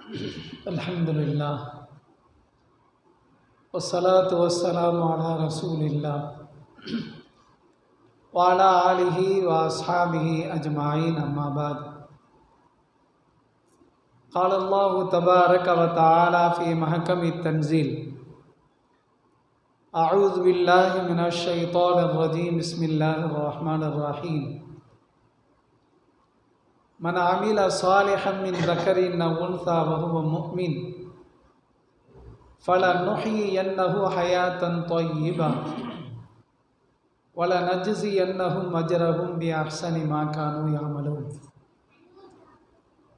अल्हम्दुलिल्लाह वस्सलातु वस्सलामु अला रसूलिल्लाह व अला आलिहि व अस्हाबिहि अजमाइन अम्मा बाद। क़ाल अल्लाहु तबारक व तआला फ़ी महकमि तंज़ील अऊज़ु बिल्लाहि मिनश शैतानिर रजीम बिस्मिल्लाहिर रहमानिर रहीम। मन आमिल सालिहन मिन ज़करिन अव उन्सा व हुव मुमिन फलनुहयियन्नहु हयातन तय्यिबा वलनजज़ियन्नहुम अजरहुम बिअहसनि मा कानू यअमलून।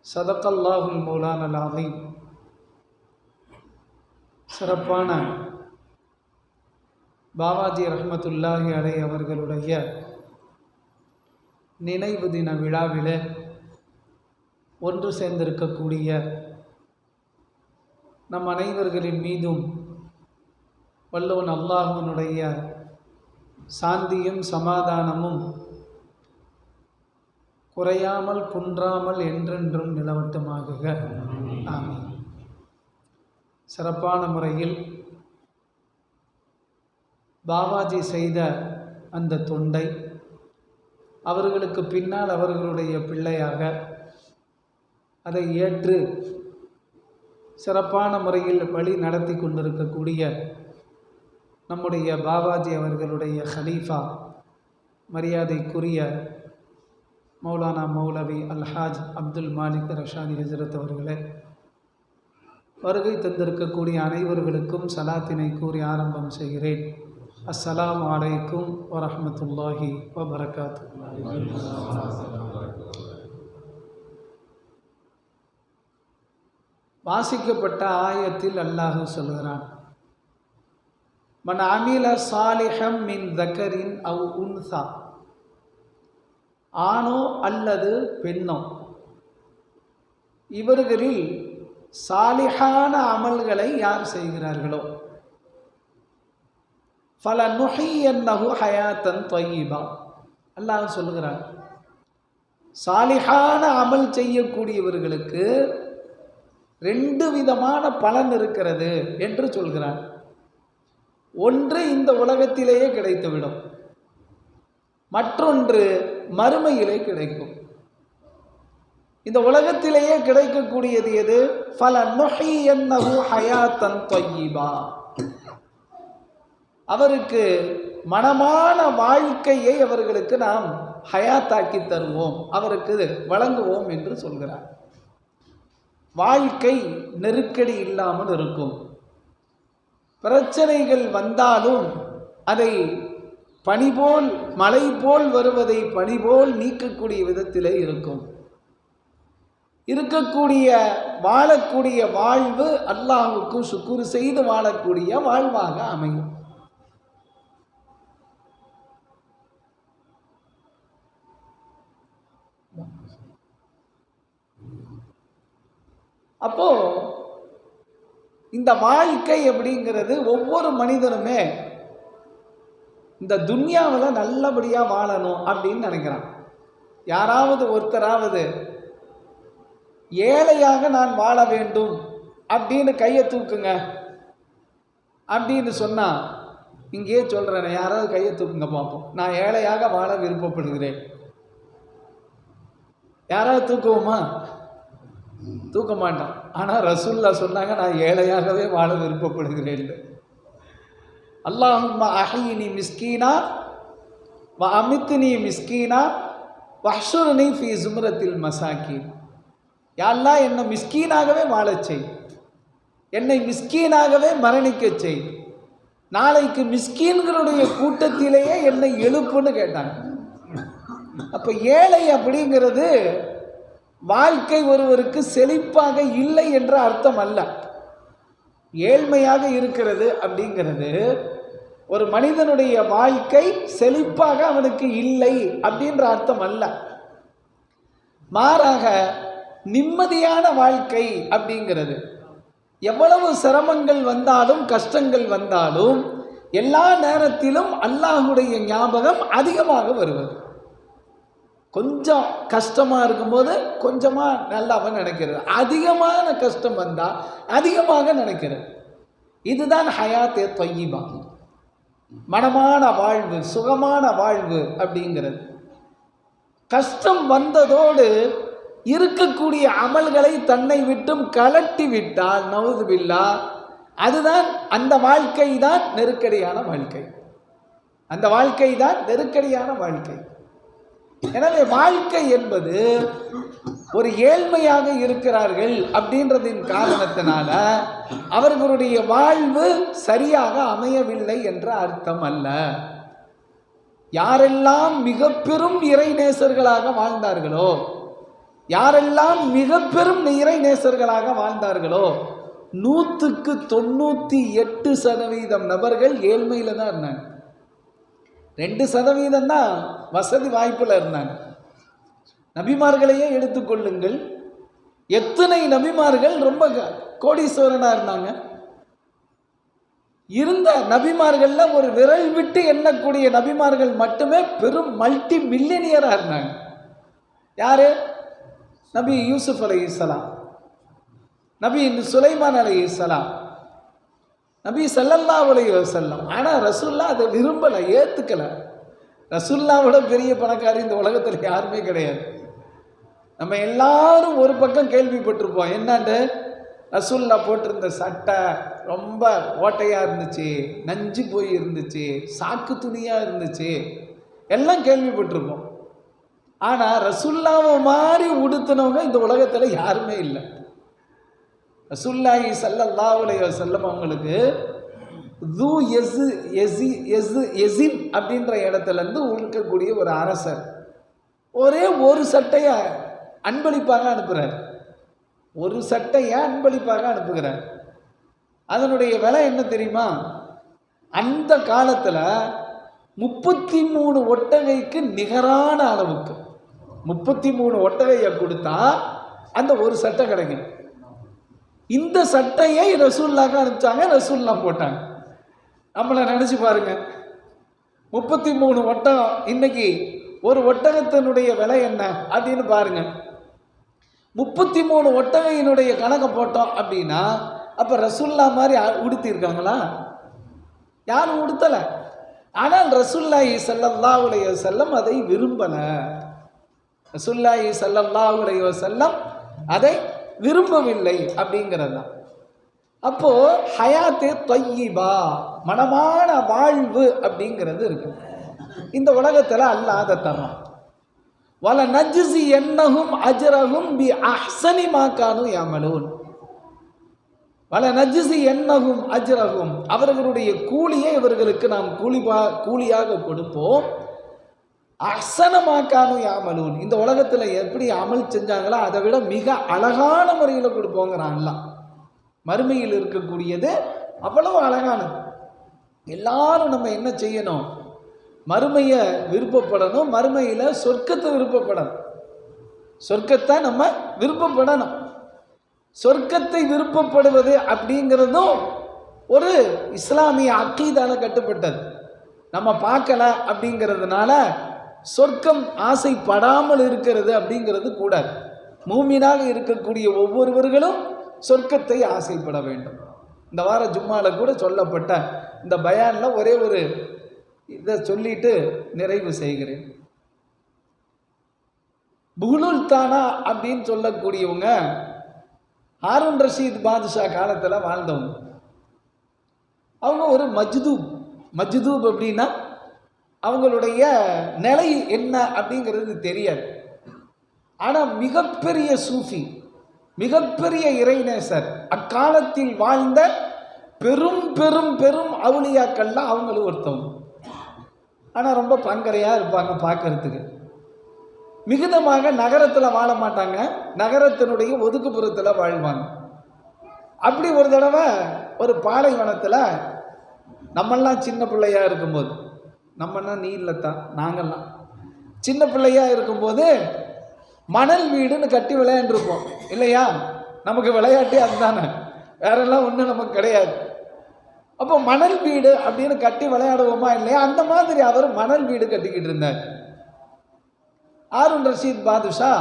सदक़ल्लाहुल मौलानल अज़ीम। சிறப்பான பாவாஜி ரஹ்மத்துல்லாஹி அலைஹி அவர்களுடைய நினைவு தின விழாவிலே ஒன்று சேர்ந்திருக்கக்கூடிய நம் அனைவர்களின் மீதும் வல்லோன் அல்லாஹ்வினுடைய சாந்தியும் சமாதானமும் குறையாமல் குன்றாமல் என்றென்றும் நிலவட்டுமாகுக. ஆமீன். சிறப்பான முறையில் பாபாஜி செய்த அந்த தொண்டை அவர்களுக்கு பின்னால் அவர்களுடைய பிள்ளையாக அதை ஏற்று சிறப்பான முறையில் வழி நடத்தி கொண்டிருக்கக்கூடிய நம்முடைய பாபாஜி அவர்களுடைய ஹலீஃபா மரியாதைக்குரிய மௌலானா மௌலவி அல்ஹாஜ் அப்துல் மாலிக் ரஷாதி ஹஜ்ரத் அவர்களே, வருகை தந்திருக்கக்கூடிய அனைவர்களுக்கும் சலாத்தினை கூறி ஆரம்பம் செய்கிறேன். அஸ்ஸலாமு அலைக்கும் வரஹ்மத்துல்லாஹி வபரகாத்துஹு. வாசிக்கப்பட்ட ஆயத்தில் அல்லாஹ் சொல்கிறான், மன் அமில சாலிஹம் மின் தக்கரின் அவ் உன்சா, ஆணோ அல்லது பெண்ணோ இவர்களில் சாலிஹான அமல்களை யார் செய்கிறார்களோ ஃபலனுஹியன்னஹு ஹயாத்தன் தய்யிபா, அல்லாஹ் சொல்கிறான், சாலிஹான அமல் செய்யக்கூடியவர்களுக்கு ரெண்டு விதமான பலன் இருக்கிறது என்று சொல்கிறான். ஒன்று இந்த உலகத்திலேயே கிடைத்துவிடும், மற்றொன்று மறுமையிலே கிடைக்கும். இந்த உலகத்திலேயே கிடைக்கக்கூடியது எது? ஃபலனுஹியன்னஹு ஹயாத்தன் தய்யிபா, அவருக்கு மனமான வாழ்க்கையை அவர்களுக்கு நாம் ஹயாத்தாக்கி தருவோம், அவருக்கு வழங்குவோம் என்று சொல்கிறார். வாழ்க்கை நெருக்கடி இல்லாமல் இருக்கும். பிரச்சனைகள் வந்தாலும் அதை பனிபோல் மழை போல் வருவதை பனிபோல் நீக்கக்கூடிய விதத்திலே இருக்கும். இருக்கக்கூடிய வாழக்கூடிய வாழ்வு அல்லாஹ்வுக்கு சுக்குர் செய்து வாழக்கூடிய வாழ்வாக அமையும். அப்போ இந்த வாழ்க்கை அப்படிங்கிறது ஒவ்வொரு மனிதனுமே இந்த துன்யாவில் நல்லபடியாக வாழணும் அப்படின்னு நினைக்கிறான். யாராவது ஒருத்தராவது ஏழையாக நான் வாழ வேண்டும் அப்படின்னு கையை தூக்குங்க அப்படின்னு சொன்னால், இங்கேயே சொல்கிறேன், யாராவது கையை தூக்குங்க பார்ப்போம், நான் ஏழையாக வாழ விருப்பப்படுகிறேன். யாராவது தூக்குவோமா? தூக்க மாட்டான். ஆனால் ரசூல்லா சொன்னாங்க, நான் ஏழையாகவே வாழ விருப்பப்படுகிறேன். அல்லாஹும்ம அஹ்யினி மிஸ்கீனா வ அமித்னி மிஸ்கீனா வஹ்ஷுர்னி ஃபீ ஸும்ரத்தில் மசாக்கீன். யா அல்லாஹ், என்னை மிஸ்கீனாகவே வாழச் செய், என்னை மிஸ்கீனாகவே மரணிக்கச் செய், நாளைக்கு மிஸ்கீன்களுடைய கூட்டத்திலேயே என்னை எழுப்புன்னு கேட்டாங்க. அப்போ ஏழை அப்படிங்கிறது வாழ்க்கை ஒருவருக்கு செழிப்பாக இல்லை என்ற அர்த்தம் அல்ல. ஏழ்மையாக இருக்கிறது அப்படிங்கிறது ஒரு மனிதனுடைய வாழ்க்கை செழிப்பாக அவனுக்கு இல்லை அப்படின்ற அர்த்தம் அல்ல. மாறாக நிம்மதியான வாழ்க்கை அப்படிங்கிறது எவ்வளவு சிரமங்கள் வந்தாலும் கஷ்டங்கள் வந்தாலும் எல்லா நேரத்திலும் அல்லாஹ்வுடைய ஞாபகம் அதிகமாக வருவது. கொஞ்சம் கஷ்டமாக இருக்கும்போது கொஞ்சமாக நல்லாவ நினைக்கிறது, அதிகமான கஷ்டம் வந்தால் அதிகமாக நினைக்கிறது. இதுதான் ஹயாத்தே தொய்யிபா, மனமான வாழ்வு, சுகமான வாழ்வு அப்படிங்கிறது. கஷ்டம் வந்ததோடு இருக்கக்கூடிய அமல்களை தன்னை விட்டும் கலட்டி விட்டால் நவுதுபில்லா, அதுதான் அந்த வாழ்க்கை தான் நெருக்கடியான வாழ்க்கை. அந்த வாழ்க்கை தான் நெருக்கடியான வாழ்க்கை. எனவே வாழ்க்கை என்பது ஒரு ஏழ்மையாக இருக்கிறார்கள் அப்படின்றதின் காரணத்தினால அவர்களுடைய வாழ்வு சரியாக அமையவில்லை என்ற அர்த்தம் அல்ல. யாரெல்லாம் மிக பெரும் இறைநேசர்களாக வாழ்ந்தார்களோ, யாரெல்லாம் மிக பெரும் இறைநேசர்களாக வாழ்ந்தார்களோ 100க்கு 98% நபர்கள் ஏழ்மையில தான் இருந்தாங்க. 2% தான் வசதி வாய்ப்பில் இருந்தாங்க. நபிமார்களையே எடுத்துக்கொள்ளுங்கள், எத்தனை நபிமார்கள் ரொம்ப கோடீஸ்வரனாக இருந்தாங்க. இருந்த நபிமார்கள்ல ஒரு விரல் விட்டு எண்ணக்கூடிய நபிமார்கள் மட்டுமே பெரும் மல்டி மில்லியனியராக இருந்தாங்க. யாரு? நபி யூசுப் அலைஹிஸ்ஸலாம், நபி சுலைமான் அலைஹிஸ்ஸலாம், நபி ஸல்லல்லாஹு அலைஹி வஸல்லம். ஆனால் ரசூல்லா அதை விரும்பலை, ஏற்றுக்கலை. ரசூல்லாவோட பெரிய பணக்காரி இந்த உலகத்தில் யாருமே கிடையாது. நம்ம எல்லாரும் ஒரு பக்கம் கேள்விப்பட்டிருப்போம், என்னண்டு ரசூல்லா போட்டிருந்த சட்டை ரொம்ப ஓட்டையாக இருந்துச்சு, நஞ்சு போய் இருந்துச்சு, சாக்கு துணியாக இருந்துச்சு, எல்லாம் கேள்விப்பட்டிருப்போம். ஆனால் ரசூல்லாவை மாதிரி உடுத்தினவங்க இந்த உலகத்தில் யாருமே இல்லை. ரசூலுல்லாஹி ஸல்லல்லாஹு அலைஹி வஸல்லம் அவங்களுக்கு யஸின் அப்படின்ற இடத்துலேருந்து இருக்கக்கூடிய ஒரு அரசர் ஒரே ஒரு சட்டையை அன்பளிப்பாக அனுப்புகிறார். ஒரு சட்டையை அன்பளிப்பாக அனுப்புகிறார். அதனுடைய விலை என்ன தெரியுமா? அந்த காலத்தில் 33 ஒட்டகைக்கு நிகரான அளவுக்கு 33 ஒட்டகையை கொடுத்தா அந்த ஒரு சட்டை கிடைக்கும். இந்த சட்டையை ரசூலுல்லாஹ்க்கு அனுப்பிச்சாங்க, ரசூலுல்லா போட்டாங்க. நம்மளை நினச்சி பாருங்க, 33 ஒட்டகம், இன்னைக்கு ஒரு ஒட்டகத்தினுடைய விலை என்ன அப்படின்னு பாருங்க. 33 ஒட்டகையினுடைய கணக்கை போட்டோம் அப்படின்னா அப்போ ரசூலுல்லா மாதிரி உடுத்தி இருக்காங்களா? யாரும் உடுத்தலை. ஆனால் ரசூலுல்லாஹி ஸல்லல்லாஹு அலைஹி வஸல்லம் அதை விரும்பலை. ரசூலுல்லாஹி ஸல்லல்லாஹு அலைஹி வஸல்லம் அதை விரும்பவில்லை அப்படிங்கிறது தான். அப்போ ஹயாத்தே தொய்யிபா, மனமான வாழ்வு அப்படிங்கிறது இருக்கு. இந்த உலகத்தில் அல்லாஹ் அதை தர்றான். வல நஜ்ஸி என்னஹும் அஜ்ரஹும் பி அஹ்ஸனி மா கானூ யஅமலூன். வல நஜ்ஸி என்னஹும் அஜ்ரஹும், அவர்களுடைய கூலியை இவர்களுக்கு நாம் கூலியாக கொடுப்போம். அஹ்ஸன மா கானூ யஅமலூன், இந்த உலகத்தில் எப்படி அமல் செஞ்சாங்களோ அதை விட மிக அழகான முறையில் கொடுப்போங்கிறான் அல்லாஹ். மறுமையில் இருக்கக்கூடியது அவ்வளவு அழகானது. எல்லாரும் நம்ம என்ன செய்யணும்? மறுமையை விருப்பப்படணும், மறுமையில் சொர்க்கத்தை விருப்பப்படணும். சொர்க்கத்தை நம்ம விருப்பப்படணும். சொர்க்கத்தை விருப்பப்படுவது அப்படிங்கிறதும் ஒரு இஸ்லாமிய அக்கீதால கட்டுப்பட்டது. நம்ம பார்க்கல அப்படிங்கிறதுனால சொர்க்கம் ஆசைப்படாமல் இருக்கிறது அப்படிங்கிறது கூடாது. மூமினாக இருக்கக்கூடிய ஒவ்வொருவர்களும் சொர்க்கத்தை ஆசைப்பட வேண்டும். இந்த வார ஜும்மால கூட சொல்லப்பட்ட இந்த பயானில் ஒரே ஒரு இதை சொல்லிட்டு நிறைவு செய்கிறேன். புகுலுல் தானா அப்படின்னு சொல்லக்கூடியவங்க ஹாரூன் ரஷீத் பாதுஷா காலத்தில் வாழ்ந்தவங்க. அவங்க ஒரு மஜ்தூப் அப்படின்னா அவங்களுடைய நிலை என்ன அப்படிங்கிறது தெரியாது. ஆனால் மிகப்பெரிய சூஃபி, மிகப்பெரிய இறைநேசர், அக்காலத்தில் வாழ்ந்த பெரும் பெரும் பெரும் அவுலியாக்கள்லாம் அவங்களும் ஒருத்தவங்க. ஆனால் ரொம்ப பங்கரையாக இருப்பாங்க பார்க்கறதுக்கு. மிகுதமாக நகரத்தில் வாழ மாட்டாங்க, நகரத்தினுடைய ஒதுக்குப்புறத்தில் வாழ்வாங்க. அப்படி ஒரு தடவை ஒரு பாலைவனத்தில், நம்மெல்லாம் சின்ன பிள்ளையாக இருக்கும்போது, நம்மன்னா நீ இல்லைத்தான், நாங்கள்லாம் சின்ன பிள்ளையாக இருக்கும்போது மணல் வீடுன்னு கட்டி விளையாண்டுருப்போம் இல்லையா? நமக்கு விளையாட்டே அதுதானே, வேறெல்லாம் ஒன்றும் நமக்கு கிடையாது. அப்போ மணல் வீடு அப்படின்னு கட்டி விளையாடுவோமா இல்லையா? அந்த மாதிரி அவர் மணல் வீடு கட்டிக்கிட்டு இருந்தார். ஹாரூன் ரஷீத் பாதுஷா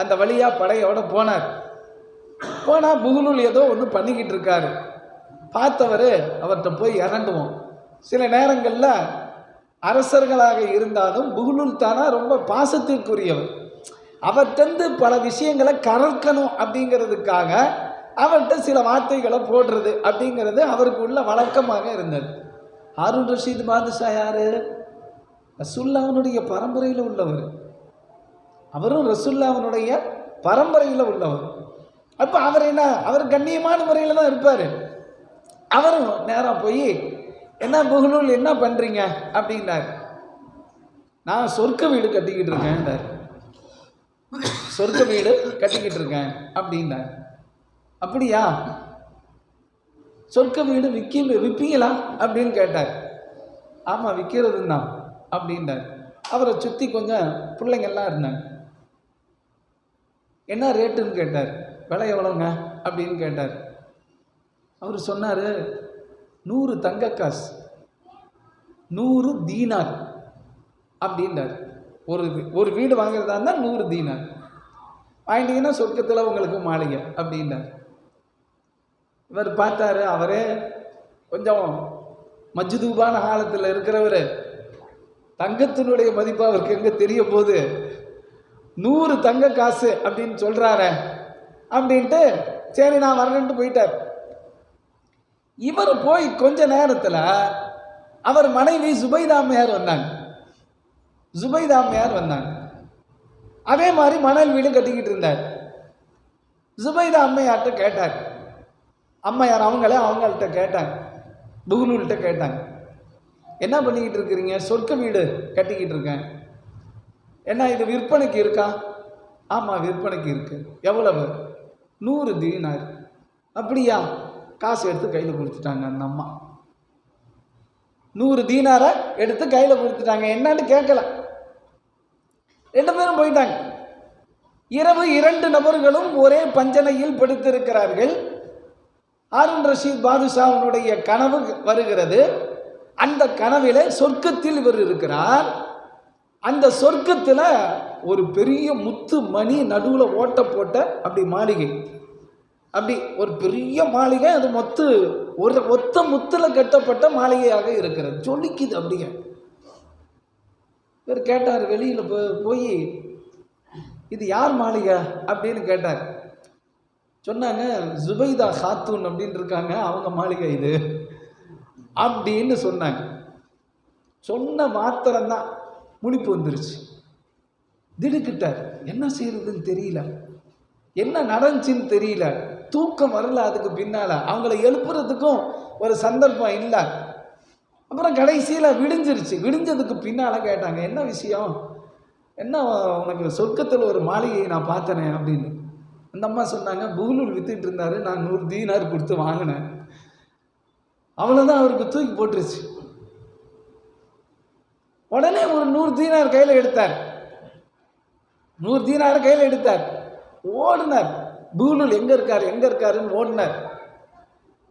அந்த வழியாக படையோட போனார். போனால் புகுலுல் ஏதோ ஒன்று பண்ணிக்கிட்டு இருக்காரு. பார்த்தவர் அவர்கிட்ட போய் இறண்டுவோம். சில நேரங்களில் அரசர்களாக இருந்தாலும் புகுலுல் தானா ரொம்ப பாசத்திற்குரியவர். அவர்கிட்ட பல விஷயங்களை கறக்கணும் அப்படிங்கிறதுக்காக அவர்கிட்ட சில வார்த்தைகளை போடுறது அப்படிங்கிறது அவருக்கு உள்ள வழக்கமாக இருந்தது. ஹாரூன் ரஷீத் பாதுஷா யாரு? ரசூலுல்லாஹ்வுடைய பரம்பரையில் உள்ளவர். அவரும் ரசூலுல்லாஹ்வுடைய பரம்பரையில் உள்ளவர். அப்போ அவர் என்ன, அவர் கண்ணியமான முறையில் தான் இருப்பார். அவரும் நேராக போய், என்ன புகுலுல் என்ன பண்ணுறீங்க அப்படின்னார். நான் சொர்க்க வீடு கட்டிக்கிட்டு இருக்கேன், சொர்க்க வீடு கட்டிக்கிட்டு இருக்கேன் அப்படின்னார். அப்படியா, சொர்க்க வீடு விற்பீங்களா அப்படின்னு கேட்டார். ஆமாம் விற்கிறது தான் அப்படின்றார். அவரை சுற்றி கொஞ்சம் பிள்ளைங்கள்லாம் இருந்தாங்க. என்ன ரேட்டுன்னு கேட்டார். விலை எவ்வளோங்க அப்படின்னு கேட்டார். அவர் சொன்னார், 100 தங்க காசு, 100 தீனார் அப்படின்றார். ஒரு வீடு வாங்குறதா இருந்தால் 100 தீனார் வாங்கிட்டீங்கன்னா சொர்க்கத்தில் உங்களுக்கு மாளிகை அப்படின்றார். இவர் பார்த்தாரு, அவரே கொஞ்சம் மஜ்தூபான காலத்தில் இருக்கிறவர், தங்கத்தினுடைய மதிப்பு அவருக்கு எங்கே தெரிய போகுது, 100 தங்க காசு அப்படின்னு சொல்கிறாரு அப்படின்ட்டு சரி நான் வரணுன்ட்டு போயிட்டார். இவர் போய் கொஞ்ச நேரத்தில் அவர் மனைவி ஜுபைதா அம்மையார் வந்தாங்க. ஜுபைதா அம்மையார் வந்தாங்க. அதே மாதிரி மணல் வீடு கட்டிக்கிட்டு இருந்தார். ஜுபைதா அம்மையார்கிட்ட கேட்டார். அம்மையார் அவங்கள்ட்ட கேட்டாங்க, புகுலுல்கிட்ட கேட்டாங்க, என்ன பண்ணிக்கிட்டு இருக்கிறீங்க? சொர்க்க வீடு கட்டிக்கிட்டு இருக்கேன். என்ன இது விற்பனைக்கு இருக்கா? ஆமாம் விற்பனைக்கு இருக்கு. எவ்வளவு? 100 தீனார். அப்படியா? காசு எடுத்து கையில் கொடுத்துட்டாங்க அந்த அம்மா. 100 தீனாரை எடுத்து கையில் கொடுத்துட்டாங்க. என்னன்னு கேட்கல. 2 பேரும் போயிட்டாங்க. இரவு 2 நபர்களும் ஒரே பஞ்சனையில் படுத்திருக்கிறார்கள். ஹாரூன் ரஷீத் பாதுஷாவினுடைய கனவு வருகிறது. அந்த கனவிலே சொர்க்கத்தில் இவர் இருக்கிறார். அந்த சொர்க்கத்தில் ஒரு பெரிய முத்து மணி நடுவில் ஓட்ட போட்ட அப்படி மாளிகை, அப்படி ஒரு பெரிய மாளிகை. அது ஒத்த முத்தில் கட்டப்பட்ட மாளிகையாக இருக்கிறது, ஜொலிக்குது அப்படிங்க. இவர் கேட்டார், வெளியில் போய் இது யார் மாளிகை அப்படின்னு கேட்டார். சொன்னாங்க, ஜுபைதா ஹாத்தூன் அப்படின்னு இருக்காங்க, அவங்க மாளிகை இது அப்படின்னு சொன்னாங்க. சொன்ன மாத்திரம்தான் முழிப்பு வந்துருச்சு. திடுக்கிட்டார். என்ன செய்யறதுன்னு தெரியல, என்ன நடந்துச்சுன்னு தெரியல, தூக்கம் வரல. அதுக்கு பின்னால் அவங்கள எழுப்புறதுக்கும் ஒரு சந்தர்ப்பம் இல்லை. அப்புறம் கடைசியில் விடிஞ்சிருச்சு. விடிஞ்சதுக்கு பின்னால் கேட்டாங்க, என்ன விஷயம், என்ன உனக்கு சொர்க்கத்தில் ஒரு மாளிகையை நான் பார்த்தனே அப்படின்னு. அந்த அம்மா சொன்னாங்க, புகுலுல் வித்துட்டு இருந்தாரு, நான் 100 தீனார் கொடுத்து வாங்கினேன். அவ்வளோதான், அவருக்கு தூக்கி போட்டுருச்சு. உடனே ஒரு 100 தீனார் கையில் எடுத்தார். 100 தீனார் கையில் எடுத்தார். ஓடினார். புகுலுல் எங்கே இருக்காருன்னு ஓடினார்.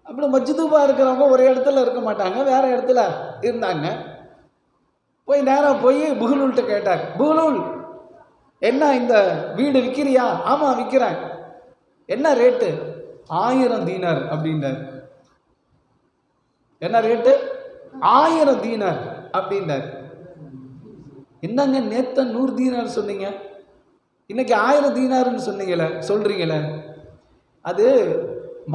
அப்புறம் மஜ்தூபா இருக்கிறவங்க ஒரு இடத்துல இருக்க மாட்டாங்க, வேற இடத்துல இருந்தாங்க. போய் நேராக போய் புகுலுல்கிட்ட கேட்டார், புகுலுல் என்ன இந்த வீடு விற்கிறியா? ஆமாம் விற்கிறேன். என்ன ரேட்டு? 1000 தீனார் அப்படின்றார். என்ன ரேட்டு? 1000 தீனார் அப்படின்றார். என்னங்க நேற்று 100 தீனார் சொன்னீங்க, இன்னைக்கு 1000 தீனார்னு சொல்றீங்களே. அது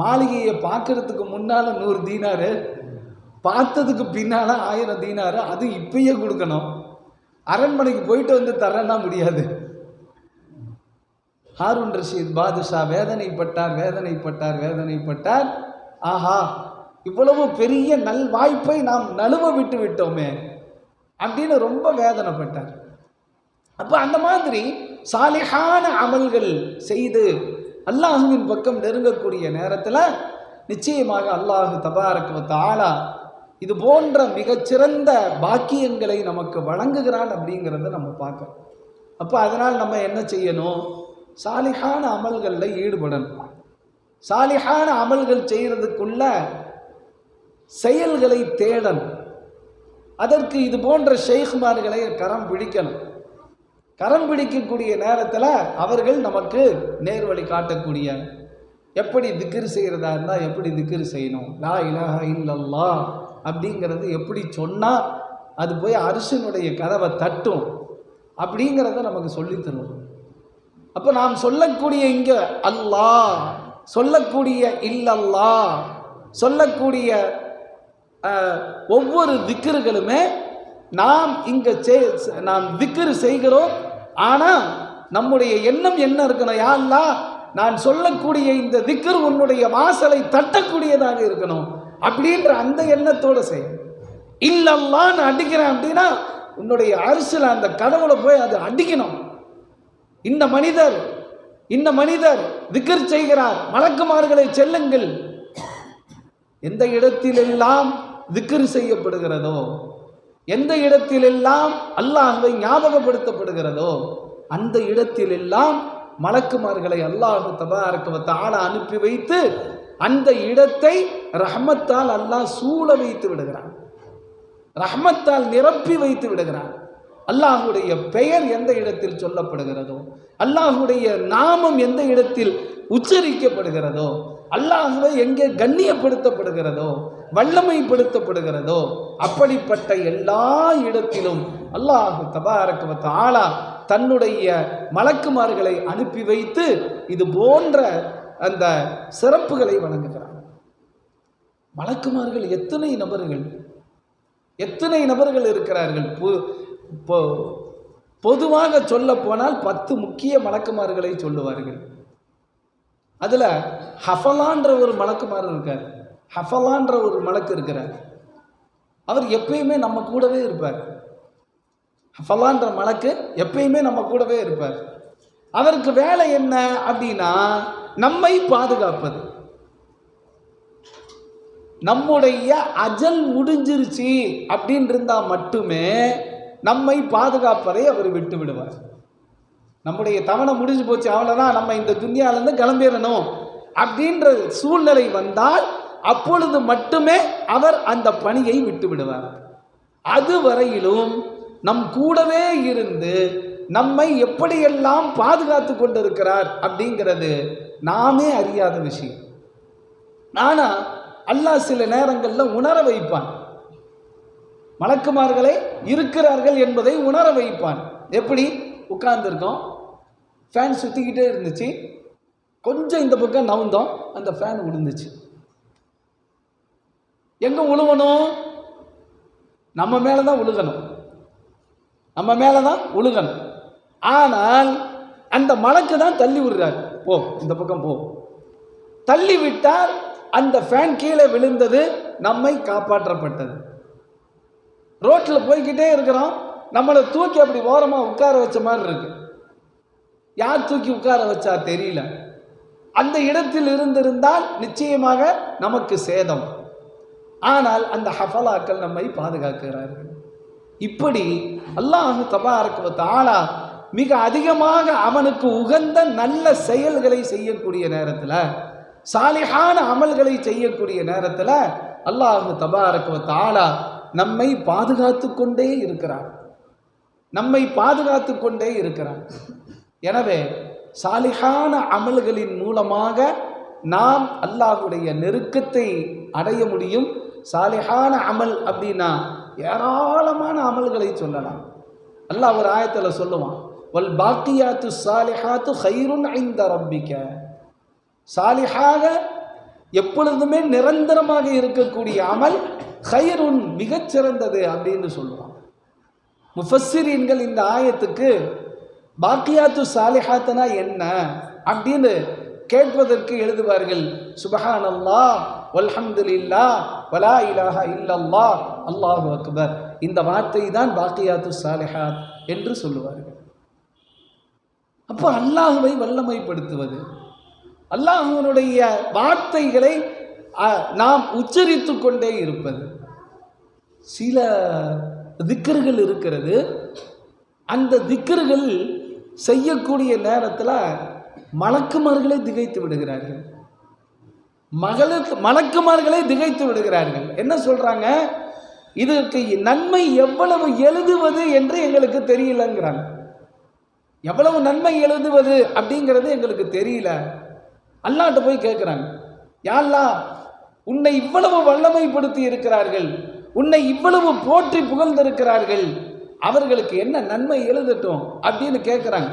மாளிகையை பார்க்கறதுக்கு முன்னால 100 தீனாரு, பார்த்ததுக்கு பின்னால 1000 தீனாரு. அது இப்பயே கொடுக்கணும். அரண்மனைக்கு போயிட்டு வந்து தரேன்னா முடியாது. ஹாரூன் ரஷீத் பாதுஷா வேதனைப்பட்டார். ஆஹா, இவ்வளவு பெரிய நல் வாய்ப்பை நாம் நழுவ விட்டு விட்டோமே அப்படின்னு ரொம்ப வேதனைப்பட்டார். அப்போ அந்த மாதிரி சாலிஹான அமல்கள் செய்து அல்லாஹுவின் பக்கம் நெருங்கக்கூடிய நேரத்தில் நிச்சயமாக அல்லாஹு தபாரக வ தஆலா இது போன்ற மிகச்சிறந்த பாக்கியங்களை நமக்கு வழங்குகிறான் அப்படிங்கிறத நம்ம பார்க்கணும். அப்போ அதனால் நம்ம என்ன செய்யணும்? சாலிஹான அமல்களில் ஈடுபடணும். சாலிஹான அமல்கள் செய்கிறதுக்குள்ள செயல்களை தேடணும். அதற்கு இது போன்ற ஷேக்மார்களை கரம் பிடிக்கணும். கரம் பிடிக்கக்கூடிய நேரத்தில் அவர்கள் நமக்கு நேர்வழி காட்டக்கூடிய, எப்படி திக்ர் செய்கிறதா இருந்தால் எப்படி திக்ர் செய்யணும், லா இலாஹா இல்லல்லாஹ் அப்படிங்கிறது எப்படி சொன்னால் அது போய் அரிசனுடைய கதவை தட்டும் அப்படிங்கிறத நமக்கு சொல்லி தருவோம். அப்போ நாம் சொல்லக்கூடிய இங்கே அல்லாஹ், சொல்லக்கூடிய இல்லல்லாஹ், சொல்லக்கூடிய ஒவ்வொரு திக்ருகளுமே நாம் இங்கே நாம் திக்ரு செய்கிறோம். ஆனால் நம்முடைய எண்ணம் என்ன இருக்கணும், யா அல்லாஹ் நான் சொல்லக்கூடிய இந்த திக்ர் உன்னுடைய வாசலை தட்டக்கூடியதாக இருக்கணும் அப்படின்ற அந்த எண்ணத்தோடு செய்யணும். இல்லல்லான்னு அடிக்கிறேன் அப்படின்னா உன்னுடைய அரிசில் அந்த கடவுளை போய் அது அடிக்கணும். இந்த மனிதர் திக்ர் செய்கிறார், மலக்குமார்களை செல்லுங்கள். எந்த இடத்திலெல்லாம் திக்ர் செய்யப்படுகிறதோ, எந்த இடத்திலெல்லாம் அல்லாஹ்வை ஞாபகப்படுத்தப்படுகிறதோ அந்த இடத்திலெல்லாம் மலக்குமார்களை அல்லாஹ் தபாரக வ தஆலா அனுப்பி வைத்து அந்த இடத்தை ரஹ்மத்தால் அல்லாஹ் சூழ வைத்து விடுகிறான், ரஹ்மத்தால் நிரப்பி வைத்து விடுகிறான். அல்லாஹுடைய பெயர் எந்த இடத்தில் சொல்லப்படுகிறதோ, அல்லாஹுடைய நாமம் எந்த இடத்தில் உச்சரிக்கப்படுகிறதோ, அல்லாஹ்வை எங்கே கண்ணியப்படுத்தப்படுகிறதோ, வல்லமைப்படுத்தப்படுகிறதோ, அப்படிப்பட்ட எல்லா இடத்திலும் அல்லாஹ் தபாரக வ தஆலா தன்னுடைய மலக்குமார்களை அனுப்பி வைத்து இது போன்ற அந்த சிறப்புகளை வழங்குகிறார். மலக்குமார்கள் எத்தனை நபர்கள் இருக்கிறார்கள். பொதுவாக சொல்ல போனால் 10 முக்கிய மலக்குமார்களை சொல்லுவார்கள். அதில் ஹஃபலான்ற ஒரு மலக்குமார் இருக்கார். ஹஃபலான்ற ஒரு மலக்கு இருக்கிறார். அவர் எப்பயுமே நம்ம கூடவே இருப்பார். ஹஃபலான்ற மலக்கு எப்பயுமே நம்ம கூடவே இருப்பார். அவருக்கு வேலை என்ன அப்படின்னா நம்மை பாதுகாப்பது. நம்முடைய அஜல் முடிஞ்சிருச்சு அப்படின்னு இருந்தால் மட்டுமே நம்மை பாதுகாப்பதை அவர் விட்டு விடுவார். நம்முடைய தவணை முடிஞ்சு போச்சு, அவ்வளோதான், நம்ம இந்த துன்யாவிலேருந்து கிளம்பிடணும் அப்படின்ற சூழ்நிலை வந்தால் அப்பொழுது மட்டுமே அவர் அந்த பணியை விட்டு விடுவார். அதுவரையிலும் நம் கூடவே இருந்து நம்மை எப்படியெல்லாம் பாதுகாத்து கொண்டிருக்கிறார் அப்படிங்கிறது நாமே அறியாத விஷயம். ஆனால் அல்லாஹ் சில நேரங்களில் உணர வைப்பான், மலக்குமார்களை இருக்கிறார்கள் என்பதை உணர வைப்பான். எப்படி? உட்கார்ந்துருக்கோம், ஃபேன் சுற்றிக்கிட்டே இருந்துச்சு, கொஞ்சம் இந்த பக்கம் நவுந்தோம், அந்த ஃபேன் விழுந்துச்சு. எங்கே விழுகணும்? நம்ம மேலே தான் விழுகணும், நம்ம மேலே தான் விழுகணும். ஆனால் அந்த மலக்கு தான் தள்ளி விடுறார், போ இந்த பக்கம் போ. தள்ளி விட்டால் அந்த ஃபேன் கீழே விழுந்தது, நம்மை காப்பாற்றப்பட்டது. ரோட்டில் போய்கிட்டே இருக்கிறோம், நம்மளை தூக்கி அப்படி ஓரமாக உட்கார வச்ச மாதிரி இருக்கு. யார் தூக்கி உட்கார வச்சா தெரியல. அந்த இடத்தில் இருந்திருந்தால் நிச்சயமாக நமக்கு சேதம். ஆனால் அந்த ஹஃபலாக்கள் நம்மை பாதுகாக்கிறார்கள். இப்படி அல்லாஹ் தபாரக வ தஆலா மிக அதிகமாக அவனுக்கு உகந்த நல்ல செயல்களை செய்யக்கூடிய நேரத்தில், சாலிஹான அமல்களை செய்யக்கூடிய நேரத்தில் அல்லாஹ் தபாரக வ தஆலா நம்மை பாதுகாத்து கொண்டே இருக்கிறார், நம்மை பாதுகாத்து கொண்டே இருக்கிறார். எனவே சாலிஹான அமல்களின் மூலமாக நாம் அல்லாஹ்வுடைய நெருக்கத்தை அடைய முடியும். சாலிஹான அமல் அப்படின்னா ஏராளமான அமல்களை சொல்லலாம். அல்லாஹ் ஒரு ஆயத்தில் சொல்லுவான், வல் பாக்கியாத்து சாலிஹாத்து ஹைருன் இன்த ரப்பிக. சாலிஹாக எப்பொழுதுமே நிரந்தரமாக இருக்கக்கூடிய அமல் ஹைருன் மிகச்சிறந்தது அப்படின்னு சொல்லுவான். முஃபஸ்ஸிரீன்கள் இந்த ஆயத்துக்கு பாக்கியாத்து சாலிஹாத்துனா என்ன அப்படின்னு கேட்பதற்கு எழுதுவார்கள், சுபஹானல்லாஹ் வல்ஹம்துலில்லாஹ் வலா இலாஹா இல்லல்லாஹ் அல்லாஹு அக்பர். இந்த வார்த்தை தான் பாக்கியாத்து சாலிஹாத் என்று சொல்லுவார்கள். அப்போ அல்லாஹுவை வல்லமைப்படுத்துவது, அல்லாஹுவினுடைய வார்த்தைகளை நாம் உச்சரித்து கொண்டே இருப்பது. சில திக்ர்கள் இருக்கிறது, அந்த திக்ர்கள் செய்யக்கூடிய நேரத்தில் மலக்குமார்களே திகைத்து விடுகிறார்கள். மலக்குமார்களே திகைத்து விடுகிறார்கள். என்ன சொல்றாங்க? இதற்கு நன்மை எவ்வளவு எழுதுவது என்று எங்களுக்கு தெரியலங்கிறாங்க. எவ்வளவு நன்மை எழுதுவது அப்படிங்கிறது எங்களுக்கு தெரியல. அல்லாஹ்ட்ட போய் கேட்குறாங்க, யா அல்லாஹ், உன்னை இவ்வளவு வல்லமைப்படுத்தி இருக்கிறார்கள், உன்னை இவ்வளவு போற்றி புகழ்ந்திருக்கிறார்கள், அவர்களுக்கு என்ன நன்மை எழுதட்டும் அப்படின்னு கேட்குறாங்க.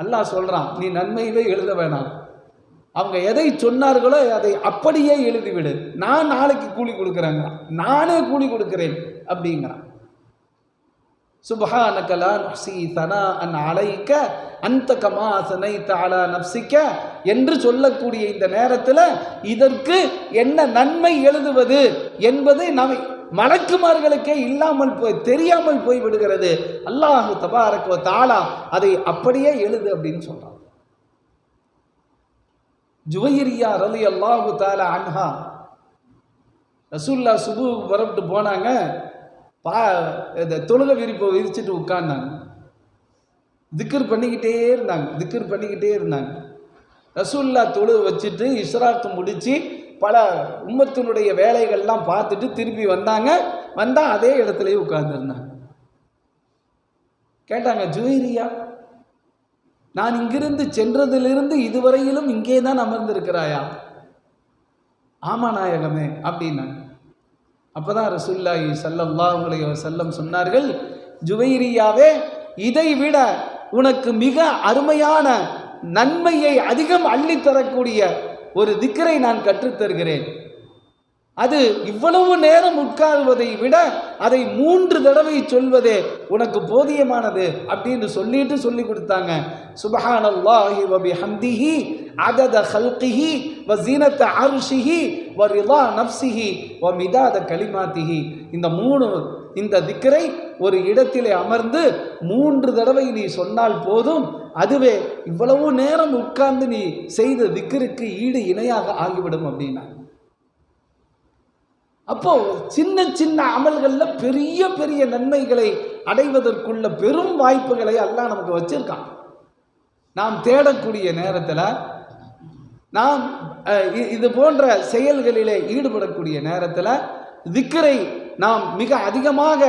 அல்லாஹ் சொல்கிறான், நீ நன்மையவே எழுத வேணாம், அவங்க எதை சொன்னார்களோ அதை அப்படியே எழுதிவிடு, நான் நாளைக்கு கூலி கொடுக்குறேங்க, நானே கூலி கொடுக்கிறேன் அப்படிங்கிறான். சுப்ஹானக லா நஹ்ஸி ஸனாஅன் அலைக அன்த கமா ஸனைத அலா நஃப்ஸிக என்று சொல்லக்கூடிய இந்த நேரத்தில் இதற்கு என்ன நன்மை எழுதுவது என்பதை நாம் மலக்குமார்களுக்கே இல்லாமல் போய் தெரியாமல் போய் விடுகிறது. அல்லாஹ் தபாரக வ தஆலா அதை அப்படியே எழுது அப்படின்னு சொல்றான். ஜுவைரியா ரலியல்லாஹு தஆலா அன்ஹா ரசூலுல்லாஹ் சுபுஹ் புறப்பட்டு போனாங்க. தொழுகை விரிப்பை விரிச்சிட்டு உட்கார்ந்தாங்க. திக்ர் பண்ணிக்கிட்டே இருந்தாங்க. ரசூலுல்லாஹ் தொழுகை வச்சுட்டு இஸ்ராக்கு முடிச்சு பல உம்மத்தினுடைய வேலைகள்லாம் பார்த்துட்டு திரும்பி வந்தா அதே இடத்துலயே உட்கார்ந்துருந்தாங்க. கேட்டாங்க, ஜுவைரியா, நான் இங்கிருந்து சென்றதிலிருந்து இதுவரையிலும் இங்கே தான் அமர்ந்திருக்கிறாயா? ஆமா நாயகமே அப்படின்னாங்க. அப்பதான் ரசூலுல்லாஹி ஸல்லல்லாஹு அலைஹி வஸல்லம் சொன்னார்கள், ஜுவைரியாவே, இதை விட உனக்கு மிக அருமையான நன்மையை அதிகம் அள்ளித்தரக்கூடிய ஒரு திக்ரை நான் கற்றுத்தருகிறேன். அது இவ்வளவு நேரம் உட்கார்வதை விட அதை 3 தடவை சொல்வதே உனக்கு போதியமானது அப்படின்னு சொல்லி கொடுத்தாங்க. சுப்ஹானல்லாஹி வ பிஹம்திஹி அதத ஹல்கிஹி வ ஸீனத அர்ஷிஹி வ ரிதா நஃப்ஸிஹி வ மிதாத கலிமாத்திஹி. இந்த திக்ரை ஒரு இடத்திலே அமர்ந்து 3 தடவை நீ சொன்னால் போதும், அதுவே இவ்வளவு நேரம் உட்கார்ந்து நீ செய்த திக்ருக்கு ஈடு இணையாக ஆகிவிடும் அப்படின்னா. அப்போ சின்ன சின்ன அமல்கள்ல பெரிய பெரிய நன்மைகளை அடைவதற்குள்ள பெரும் வாய்ப்புகளை அல்லாஹ் நமக்கு வச்சிருக்கான். நாம் தேடக்கூடிய நேரத்தில், நாம் இது போன்ற செயல்களிலே ஈடுபடக்கூடிய நேரத்தில், திக்ரை நாம் மிக அதிகமாக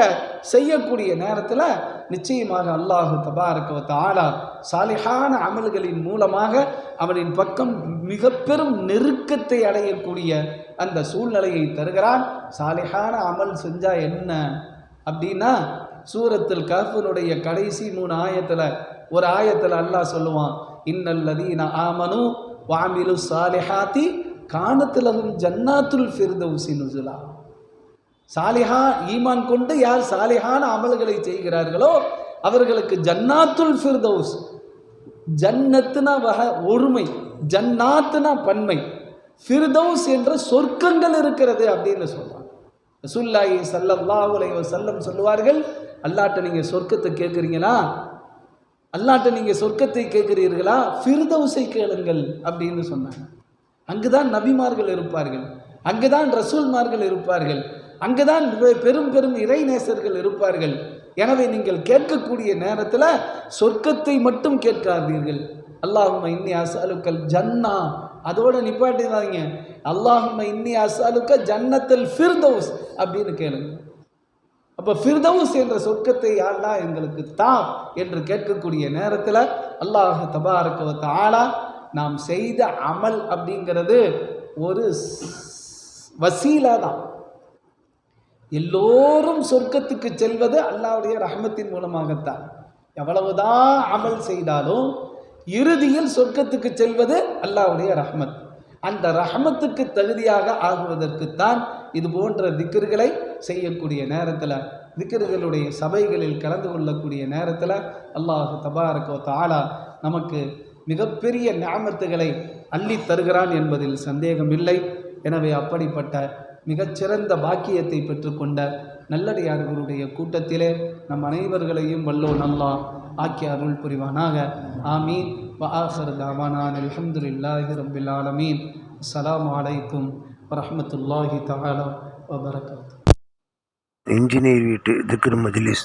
செய்யக்கூடிய நேரத்தில் நிச்சயமாக அல்லாஹு தபாரக வ தஆலா சாலிஹான அமல்களின் மூலமாக அவனின் பக்கம் மிக பெரும் நெருக்கத்தை அடையக்கூடிய அந்த சூழ்நிலையை தருகிறான். சாலிஹான அமல் செஞ்சா என்ன அப்படின்னா, சூரத்துல் கஹ்ஃபினுடைய கடைசி 3 ஆயத்தில் ஒரு ஆயத்தில் அல்லாஹ் சொல்லுவான், இன்னல்லதீன ஆமனு வ அமிலு ஸாலிஹாத்தி கானத் லஹும் ஜன்னாத்துல் ஃபிர்தௌஸி நுஸுலா. சாலிஹா ஈமான் கொண்டு யார் சாலிஹான அமல்களை செய்கிறார்களோ அவர்களுக்கு ஜன்னாத்துல் ஃபிர்தௌஸ், ஜன்னத்துனா ஒருமை, ஜன்னாத்துனா பன்மை, ஃபிர்தௌஸ் என்ற சொர்க்கங்கள் இருக்கிறது அப்படின்னு சொல்றாங்க. ரசூலுல்லாஹி ஸல்லல்லாஹு அலைஹி வஸல்லம் சொல்லுவார்கள், அல்லாஹ்ட்ட நீங்க சொர்க்கத்தை கேட்குறீங்களா, அல்லாஹ்ட்ட நீங்க சொர்க்கத்தை கேட்கிறீர்களா, ஃபிர்தௌஸை கேளுங்கள் அப்படின்னு சொன்னாங்க. அங்குதான் நபிமார்கள் இருப்பார்கள், அங்குதான் ரசூல்மார்கள் இருப்பார்கள், அங்குதான் பெரும் பெரும் இறைநேசர்கள் இருப்பார்கள். எனவே நீங்கள் கேட்கக்கூடிய நேரத்தில் சொர்க்கத்தை மட்டும் கேட்காதீர்கள். அல்லாஹும்ம இன்னி அஸ்அலுக்கல் ஜன்னா, அதோட நிப்பாட்டினாங்க, அல்லாஹும்ம இன்னி அஸ்அலுக்க ஜன்னத்துல் ஃபிர்தௌஸ் அப்படின்னு கேளுங்க. அப்போ ஃபிர்தௌஸ் என்ற சொர்க்கத்தை யாரெல்லாம் எங்களுக்கு தான் என்று கேட்கக்கூடிய நேரத்தில் அல்லாஹ் தபாரக வ தஆலா நாம் செய்த அமல் அப்படிங்கிறது ஒரு வசீலா தான். எல்லோரும் சொர்க்கத்துக்கு செல்வது அல்லாஹ்வுடைய ரஹ்மத்தின் மூலமாகத்தான். எவ்வளவுதான் அமல் செய்தாலும் இறுதியில் சொர்க்கத்துக்கு செல்வது அல்லாஹ்வுடைய ரஹ்மத். அந்த ரஹ்மத்துக்கு தகுதியாக ஆகுவதற்குத்தான் இது போன்ற திக்ர்களை செய்யக்கூடிய நேரத்தில், திக்ர்களுடைய சபைகளில் கலந்து கொள்ளக்கூடிய நேரத்தில் அல்லாஹ் தபாரக வ தஆலா நமக்கு மிகப்பெரிய நிஅமத்துகளை அள்ளி தருகிறான் என்பதில் சந்தேகமில்லை. எனவே அப்படிப்பட்ட மிகச்சிறந்த பாக்கியத்தை பெற்றுக்கொண்ட நல்லடியார்களுடைய கூட்டத்திலே நம் அனைவர்களையும் வல்லோன் அல்லாஹ் ஆக்கி அருள் புரிவானாக. ஆமீன். வ ஆகிரு தஅவானா அல்ஹம்துலில்லாஹி ரப்பில் ஆலமீன். அஸ்ஸலாமு அலைக்கும் வரஹ்மத்துல்லாஹி தஆலா வ பரகாத்துஹு. இன்ஜினியர் வீட்டு திக்ர் மஜ்லிஸ்